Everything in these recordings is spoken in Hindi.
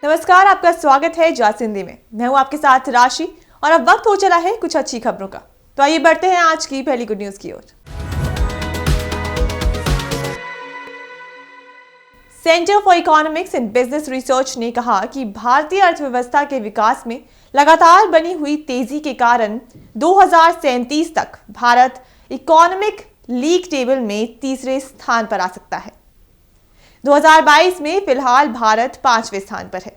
नमस्कार, आपका स्वागत है जासिंदी में। मैं हूं आपके साथ राशि और अब वक्त हो चला है कुछ अच्छी खबरों का। तो आइए बढ़ते हैं आज की पहली गुड न्यूज की ओर। Centre for Economics and Business Research ने कहा कि भारतीय अर्थव्यवस्था के विकास में लगातार बनी हुई तेजी के कारण 2037 तक भारत इकोनॉमिक लीग टेबल में तीसरे स्थान पर आ सकता है। 2022 में फिलहाल भारत 5वें स्थान पर है।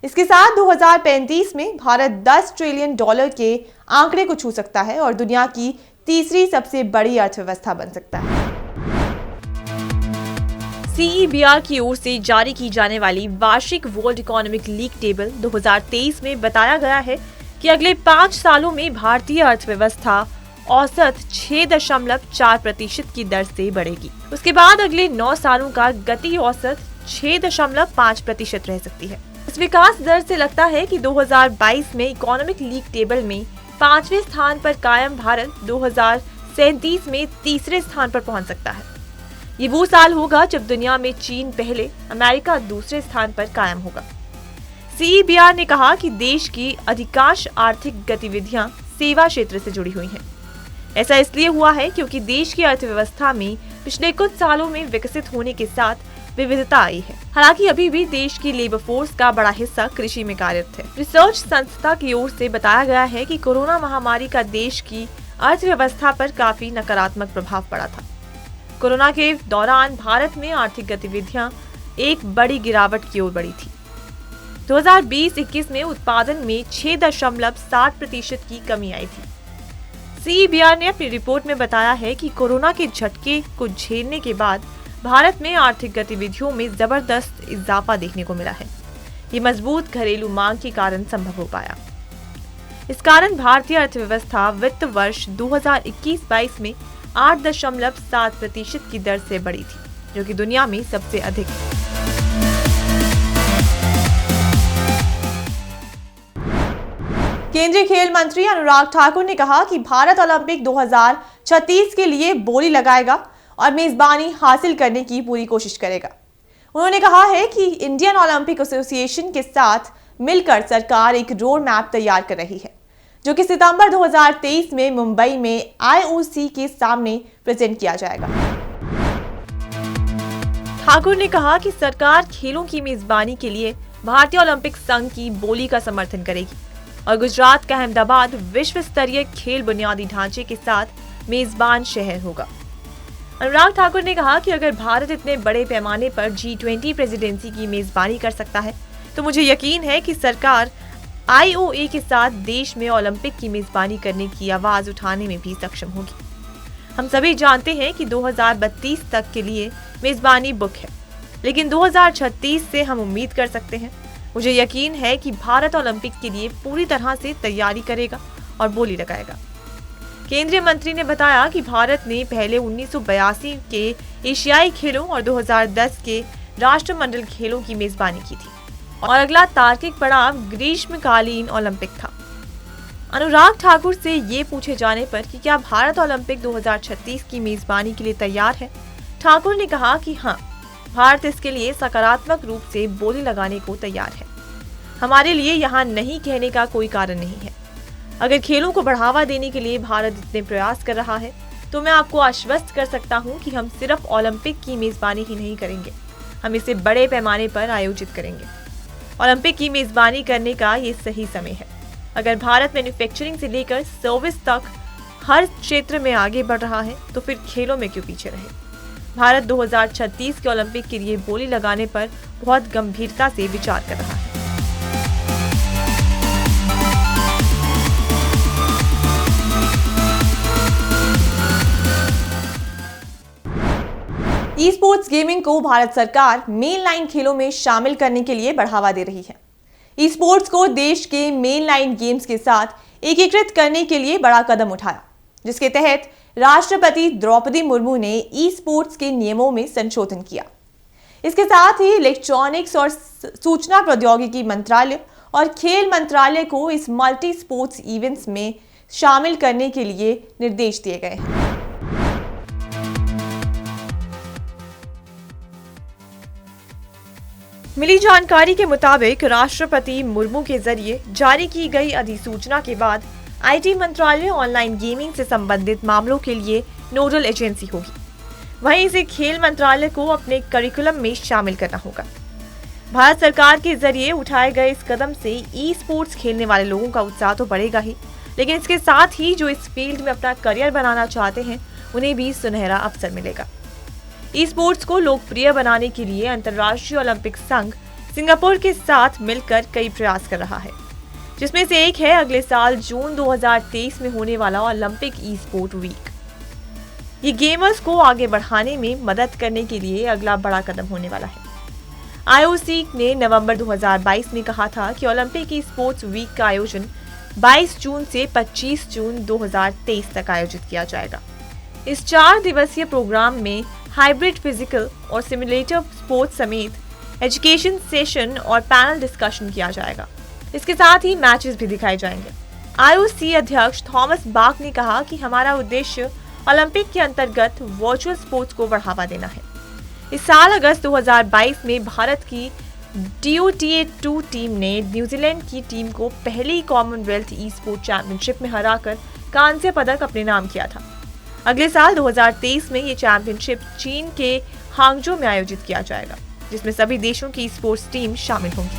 इसके साथ 2035 में भारत $10 ट्रिलियन के आंकड़े को छू सकता है और दुनिया की तीसरी सबसे बड़ी अर्थव्यवस्था बन सकता है। CEBR की ओर से जारी की जाने वाली वार्षिक वर्ल्ड इकोनॉमिक लीग टेबल 2023 में बताया गया है कि अगले 5 सालों में भारतीय अर्थव्यवस्था औसत 6.4% की दर से बढ़ेगी। उसके बाद अगले 9 सालों का गति औसत 6.5% रह सकती है। इस विकास दर से लगता है कि 2022 में इकोनॉमिक लीग टेबल में 5वें स्थान पर कायम भारत 2037 में तीसरे स्थान पर पहुंच सकता है। ये वो साल होगा जब दुनिया में चीन पहले, अमेरिका दूसरे स्थान पर कायम होगा। CEBR ने कहा कि देश की अधिकांश आर्थिक गतिविधियां सेवा क्षेत्र से जुड़ी हुई हैं। ऐसा इसलिए हुआ है क्योंकि देश की अर्थव्यवस्था में पिछले कुछ सालों में विकसित होने के साथ विविधता आई है। हालांकि अभी भी देश की लेबर फोर्स का बड़ा हिस्सा कृषि में कार्यरत है। रिसर्च संस्था की ओर से बताया गया है कि कोरोना महामारी का देश की अर्थव्यवस्था पर काफी नकारात्मक प्रभाव पड़ा था। कोरोना के दौरान भारत में आर्थिक गतिविधियां एक बड़ी गिरावट की ओर बढ़ी थी। 2020-21 में उत्पादन में 6.7% की कमी आई थी। CEBR ने अपनी रिपोर्ट में बताया है कि कोरोना के झटके को झेलने के बाद भारत में आर्थिक गतिविधियों में जबरदस्त इजाफा देखने को मिला है। ये मजबूत घरेलू मांग के कारण संभव हो पाया। इस कारण भारतीय अर्थव्यवस्था वित्त वर्ष 2021-22 में 8.7% की दर से बढ़ी थी, जो कि दुनिया में सबसे अधिक है। केंद्रीय खेल मंत्री अनुराग ठाकुर ने कहा कि भारत ओलंपिक 2036 के लिए बोली लगाएगा और मेजबानी हासिल करने की पूरी कोशिश करेगा। उन्होंने कहा है कि इंडियन ओलंपिक एसोसिएशन के साथ मिलकर सरकार एक रोड मैप तैयार कर रही है, जो कि सितंबर 2023 में मुंबई में IOC के सामने प्रेजेंट किया जाएगा। ठाकुर ने कहा कि सरकार खेलों की मेजबानी के लिए भारतीय ओलंपिक संघ की बोली का समर्थन करेगी और गुजरात का अहमदाबाद विश्व स्तरीय खेल बुनियादी ढांचे के साथ मेजबान शहर होगा। अनुराग ठाकुर ने कहा कि अगर भारत इतने बड़े पैमाने पर G20 प्रेसिडेंसी की मेजबानी कर सकता है, तो मुझे यकीन है कि सरकार IOA के साथ देश में ओलंपिक की मेजबानी करने की आवाज उठाने में भी सक्षम होगी। हम सभी जानते हैं कि 2032 तक के लिए मेजबानी बुक है, लेकिन 2036 से हम उम्मीद कर सकते हैं। मुझे यकीन है कि भारत ओलंपिक के लिए पूरी तरह से तैयारी करेगा और बोली लगाएगा। केंद्रीय मंत्री ने बताया कि भारत ने पहले 1982 के एशियाई खेलों और 2010 के राष्ट्रमंडल खेलों की मेजबानी की थी और अगला तार्किक पड़ाव ग्रीष्मकालीन ओलंपिक था। अनुराग ठाकुर से ये पूछे जाने पर कि क्या भारत ओलंपिक 2036 की मेजबानी के लिए तैयार है, ठाकुर ने कहा कि हाँ, भारत इसके लिए सकारात्मक रूप से बोली लगाने को तैयार है। हमारे लिए यहाँ नहीं कहने का कोई कारण नहीं है। अगर खेलों को बढ़ावा देने के लिए भारत इतने प्रयास कर रहा है, तो मैं आपको आश्वस्त कर सकता हूँ कि हम सिर्फ ओलंपिक की मेजबानी ही नहीं करेंगे, हम इसे बड़े पैमाने पर आयोजित करेंगे। ओलंपिक की मेजबानी करने का ये सही समय है। अगर भारत मैन्युफैक्चरिंग से लेकर सर्विस तक हर क्षेत्र में आगे बढ़ रहा है, तो फिर खेलों में क्यों पीछे रहे। भारत 2036 के ओलंपिक के लिए बोली लगाने पर बहुत गंभीरता से विचार कर रहा है। ई स्पोर्ट्स गेमिंग को भारत सरकार मेन लाइन खेलों में शामिल करने के लिए बढ़ावा दे रही है। ई स्पोर्ट्स को देश के मेन लाइन गेम्स के साथ एकीकृत करने के लिए बड़ा कदम उठाया, जिसके तहत राष्ट्रपति द्रौपदी मुर्मू ने ई स्पोर्ट्स के नियमों में संशोधन किया। इसके साथ ही इलेक्ट्रॉनिक्स और सूचना प्रौद्योगिकी मंत्रालय और खेल मंत्रालय को इस मल्टी स्पोर्ट्स इवेंट्स में शामिल करने के लिए निर्देश दिए गए हैं। मिली जानकारी के मुताबिक राष्ट्रपति मुर्मू के जरिए जारी की गई अधिसूचना के बाद आईटी मंत्रालय ऑनलाइन गेमिंग से संबंधित मामलों के लिए नोडल एजेंसी होगी। वहीं इसे खेल मंत्रालय को अपने करिकुलम में शामिल करना होगा। भारत सरकार के जरिए उठाए गए इस कदम से ई स्पोर्ट्स खेलने वाले लोगों का उत्साह तो बढ़ेगा ही, लेकिन इसके साथ ही जो इस फील्ड में अपना करियर बनाना चाहते हैं उन्हें भी सुनहरा अवसर मिलेगा। ई स्पोर्ट्स को लोकप्रिय बनाने के लिए अंतर्राष्ट्रीय ओलंपिक संघ सिंगापुर के साथ मिलकर कई प्रयास कर रहा है, जिसमें से एक है अगले साल जून 2023 में होने वाला ओलंपिक ई स्पोर्ट वीक। ये गेमर्स को आगे बढ़ाने में मदद करने के लिए अगला बड़ा कदम होने वाला है। आईओसी ने नवंबर 2022 में कहा था कि ओलंपिक ई स्पोर्ट्स वीक का आयोजन 22 जून से 25 जून 2023 तक आयोजित किया जाएगा। इस 4 दिवसीय प्रोग्राम में हाइब्रिड फिजिकल और सिमुलेटर स्पोर्ट्स समेत एजुकेशन सेशन और पैनल डिस्कशन किया जाएगा। इसके साथ ही मैचेस भी दिखाए जाएंगे। आईओसी अध्यक्ष थॉमस बाक ने कहा कि हमारा उद्देश्य ओलंपिक के अंतर्गत वर्चुअल स्पोर्ट्स को बढ़ावा देना है। इस साल अगस्त 2022 में भारत की DOTA-2 टीम ने न्यूजीलैंड की टीम को पहली कॉमनवेल्थ ई स्पोर्ट चैंपियनशिप में हराकर कांस्य पदक अपने नाम किया था। अगले साल 2023 में ये चैंपियनशिप चीन के हांगजो में आयोजित किया जाएगा, जिसमें सभी देशों की स्पोर्ट्स टीम शामिल होंगी।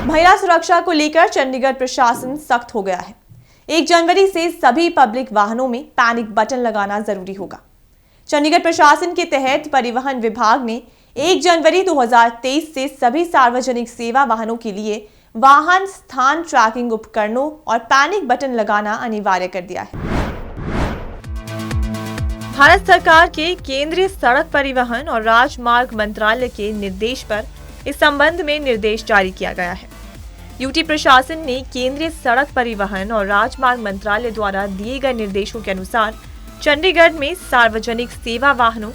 महिला सुरक्षा को लेकर चंडीगढ़ प्रशासन सख्त हो गया है। 1 जनवरी से सभी पब्लिक वाहनों में पैनिक बटन लगाना जरूरी होगा। चंडीगढ़ प्रशासन के तहत परिवहन विभाग ने 1 जनवरी 2023 से सभी सार्वजनिक सेवा वाहनों के लिए वाहन स्थान ट्रैकिंग उपकरणों और पैनिक बटन लगाना अनिवार्य कर दिया है। भारत सरकार के केंद्रीय सड़क परिवहन और राजमार्ग मंत्रालय के निर्देश पर इस संबंध में निर्देश जारी किया गया है। यूटी प्रशासन ने केंद्रीय सड़क परिवहन और राजमार्ग मंत्रालय द्वारा दिए गए निर्देशों के अनुसार चंडीगढ़ में सार्वजनिक सेवा वाहनों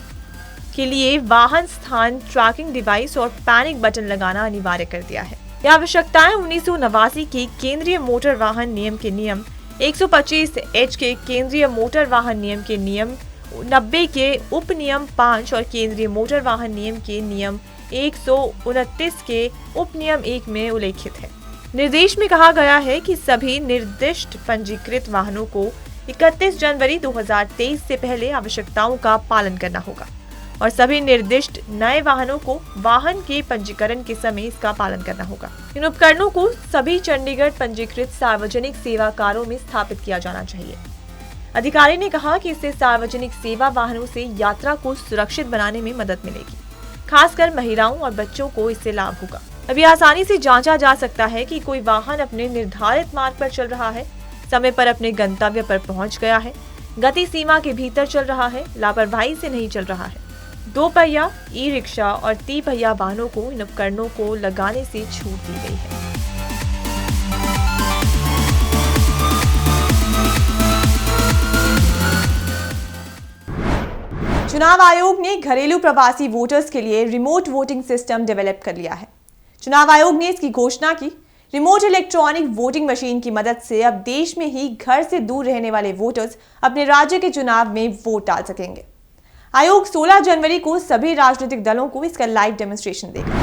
के लिए वाहन स्थान ट्रैकिंग डिवाइस और पैनिक बटन लगाना अनिवार्य कर दिया है। यह आवश्यकताएं 1989 के केंद्रीय मोटर वाहन नियम के नियम 125H के केंद्रीय मोटर वाहन नियम के नियम 90 के उप नियम 5 और केंद्रीय मोटर वाहन नियम के नियम 129 के उप नियम 1 में उल्लेखित है। निर्देश में कहा गया है कि सभी निर्दिष्ट पंजीकृत वाहनों को 31 जनवरी 2023 से पहले आवश्यकताओं का पालन करना होगा और सभी निर्दिष्ट नए वाहनों को वाहन के पंजीकरण के समय इसका पालन करना होगा। इन उपकरणों को सभी चंडीगढ़ पंजीकृत सार्वजनिक सेवाकारों में स्थापित किया जाना चाहिए। अधिकारी ने कहा कि इससे सार्वजनिक सेवा वाहनों से यात्रा को सुरक्षित बनाने में मदद मिलेगी। खासकर महिलाओं और बच्चों को इससे लाभ होगा। अभी आसानी से जांचा जा सकता है कि कोई वाहन अपने निर्धारित मार्ग पर चल रहा है, समय पर अपने गंतव्य पर पहुंच गया है, गति सीमा के भीतर चल रहा है, लापरवाही से नहीं चल रहा है। 2 पहिया, ई रिक्शा और 3 पहिया वाहनों को इन उपकरणों को लगाने से छूट दी गई है। चुनाव आयोग ने घरेलू प्रवासी वोटर्स के लिए रिमोट वोटिंग सिस्टम डेवलप कर लिया है। चुनाव आयोग ने इसकी घोषणा की। रिमोट इलेक्ट्रॉनिक वोटिंग मशीन की मदद से अब देश में ही घर से दूर रहने वाले वोटर्स अपने राज्य के चुनाव में वोट डाल सकेंगे। आयोग 16 जनवरी को सभी राजनीतिक दलों को इसका लाइव डेमोन्स्ट्रेशन देगा।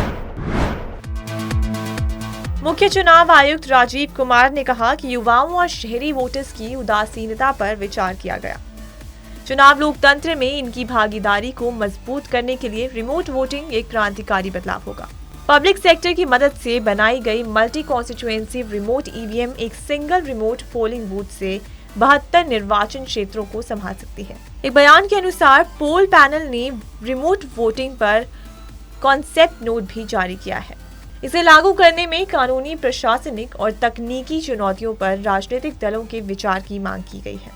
मुख्य चुनाव आयुक्त राजीव कुमार ने कहा कि युवाओं और शहरी वोटर्स की उदासीनता पर विचार किया गया। चुनाव लोकतंत्र में इनकी भागीदारी को मजबूत करने के लिए रिमोट वोटिंग एक क्रांतिकारी बदलाव होगा। पब्लिक सेक्टर की मदद से बनाई गई मल्टी कॉन्स्टिट्यूएंसी रिमोट ईवीएम एक सिंगल रिमोट पोलिंग बूथ से 72 निर्वाचन क्षेत्रों को संभाल सकती है। एक बयान के अनुसार पोल पैनल ने रिमोट वोटिंग पर कॉन्सेप्ट नोट भी जारी किया है। इसे लागू करने में कानूनी, प्रशासनिक और तकनीकी चुनौतियों पर राजनीतिक दलों के विचार की मांग की गई है।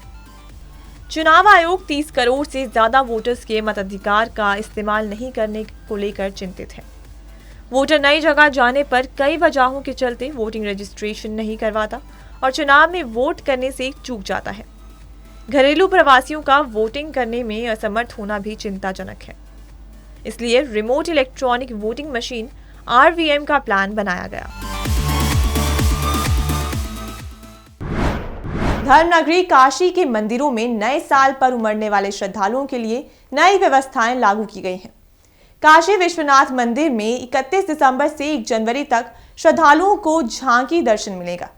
चुनाव आयोग 30 करोड़ से ज्यादा वोटर्स के मताधिकार का इस्तेमाल नहीं करने को लेकर चिंतित है। वोटर नई जगह जाने पर कई वजहों के चलते वोटिंग रजिस्ट्रेशन नहीं करवाता और चुनाव में वोट करने से चूक जाता है। घरेलू प्रवासियों का वोटिंग करने में असमर्थ होना भी चिंताजनक है। इसलिए remote electronic voting machine RVM का प्लान बनाया गया। धर्मनगरी काशी के मंदिरों में नए साल पर उमड़ने वाले श्रद्धालुओं के लिए नई व्यवस्थाएं लागू की गई हैं। काशी विश्वनाथ मंदिर में 31 दिसंबर से 1 जनवरी तक श्रद्धालुओं को झांकी दर्शन मिलेगा।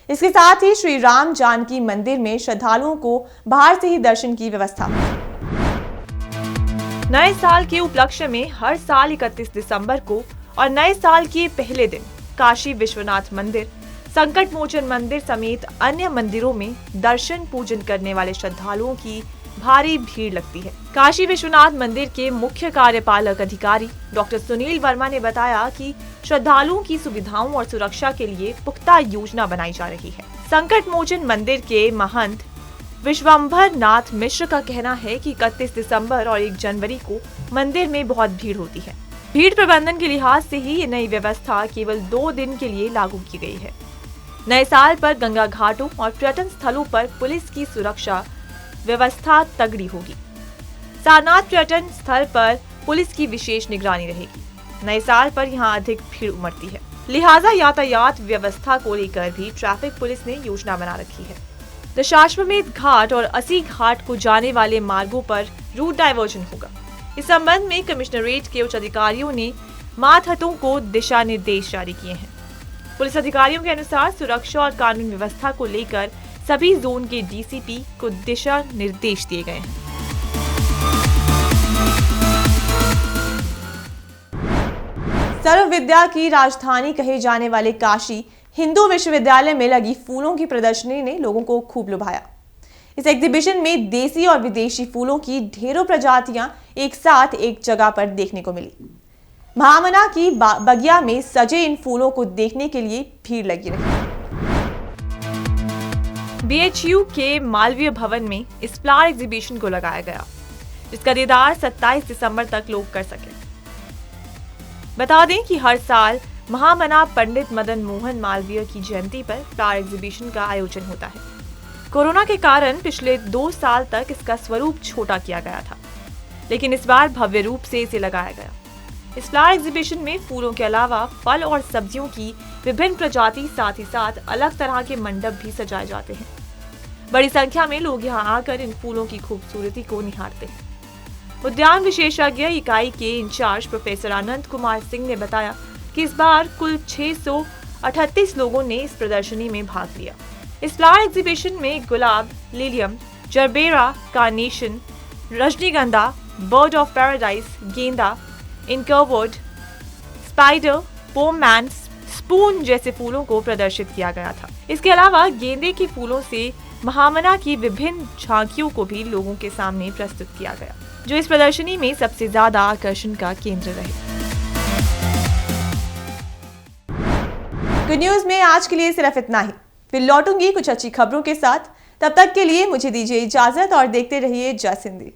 इसके साथ ही श्री राम जानकी मंदिर में श्रद्धालुओं को बाहर से ही दर्शन की व्यवस्था होगी। नए साल के उपलक्ष्य में हर साल 31 दिसंबर को और नए साल के पहले दिन काशी विश्वनाथ मंदिर, संकट मोचन मंदिर समेत अन्य मंदिरों में दर्शन पूजन करने वाले श्रद्धालुओं की भारी भीड़ लगती है। काशी विश्वनाथ मंदिर के मुख्य कार्यपालक अधिकारी डॉक्टर सुनील वर्मा ने बताया कि श्रद्धालुओं की सुविधाओं और सुरक्षा के लिए पुख्ता योजना बनाई जा रही है। संकट मोचन मंदिर के महंत विश्वंभर नाथ मिश्र का कहना है कि 31 दिसंबर और 1 जनवरी को मंदिर में बहुत भीड़ होती है। भीड़ प्रबंधन के लिहाज से ही ये नई व्यवस्था केवल 2 दिन के लिए लागू की गई है। नए साल पर गंगा घाटों और पर्यटन स्थलों पर पुलिस की सुरक्षा व्यवस्था तगड़ी होगी। सारनाथ पर्यटन स्थल पर पुलिस की विशेष निगरानी रहेगी। नए साल पर यहां अधिक भीड़ उमड़ती है, लिहाजा यातायात व्यवस्था को लेकर भी ट्रैफिक पुलिस ने योजना बना रखी है। दशाश्वमेध घाट और अस्सी घाट को जाने वाले मार्गों पर रूट डायवर्जन होगा। इस संबंध में कमिश्नरेट के उच्च अधिकारियों ने मातहतों को दिशा निर्देश जारी किए हैं। पुलिस अधिकारियों के अनुसार सुरक्षा और कानून व्यवस्था को लेकर सभी जोन के डीसीपी को दिशा निर्देश दिए गए हैं। सर्व विद्या की राजधानी कहे जाने वाले काशी हिंदू विश्वविद्यालय में लगी फूलों की प्रदर्शनी ने लोगों को खूब लुभाया। इस एग्जीबिशन में देसी और विदेशी फूलों की ढेरों प्रजातियां एक साथ एक जगह पर देखने को मिली। महामना की बगिया में सजे इन फूलों को देखने के लिए भीड़ लगी रही। बीएचयू के मालवीय भवन में इस फ्लावर एग्जीबिशन को लगाया गया, जिसका दीदार 27 दिसंबर तक लोग कर सके। बता दें कि हर साल महामना पंडित मदन मोहन मालवीय की जयंती पर फ्लावर एग्जीबिशन का आयोजन होता है। कोरोना के कारण पिछले 2 साल तक इसका स्वरूप छोटा किया गया था, लेकिन इस बार भव्य रूप से इसे लगाया गया। इस फ्लावर एग्जीबिशन में फूलों के अलावा फल और सब्जियों की विभिन्न प्रजाति, साथ ही साथ अलग तरह के मंडप भी सजाए जाते हैं। बड़ी संख्या में लोग यहां आकर इन फूलों की खूबसूरती को निहारते हैं। उद्यान विशेषज्ञ इकाई के इंचार्ज प्रोफेसर आनंद कुमार सिंह ने बताया कि इस बार कुल 638 लोगों ने इस प्रदर्शनी में भाग लिया। इस फ्लावर एग्जीबिशन में गुलाब, लिलियम, जरबेरा, कार्नेशन, रजनीगंधा, बर्ड ऑफ पैराडाइज, गेंदा, इनकवुड, स्पाइडर, पोममैन, स्पून जैसे फूलों को प्रदर्शित किया गया था। इसके अलावा गेंदे के फूलों से महामना की विभिन्न झांकियों को भी लोगों के सामने प्रस्तुत किया गया, जो इस प्रदर्शनी में सबसे ज्यादा आकर्षण का केंद्र रहे। गुड न्यूज में आज के लिए सिर्फ इतना ही। फिर लौटूंगी कुछ अच्छी खबरों के साथ। तब तक के लिए मुझे दीजिए इजाजत और देखते रहिए जस हिंदी।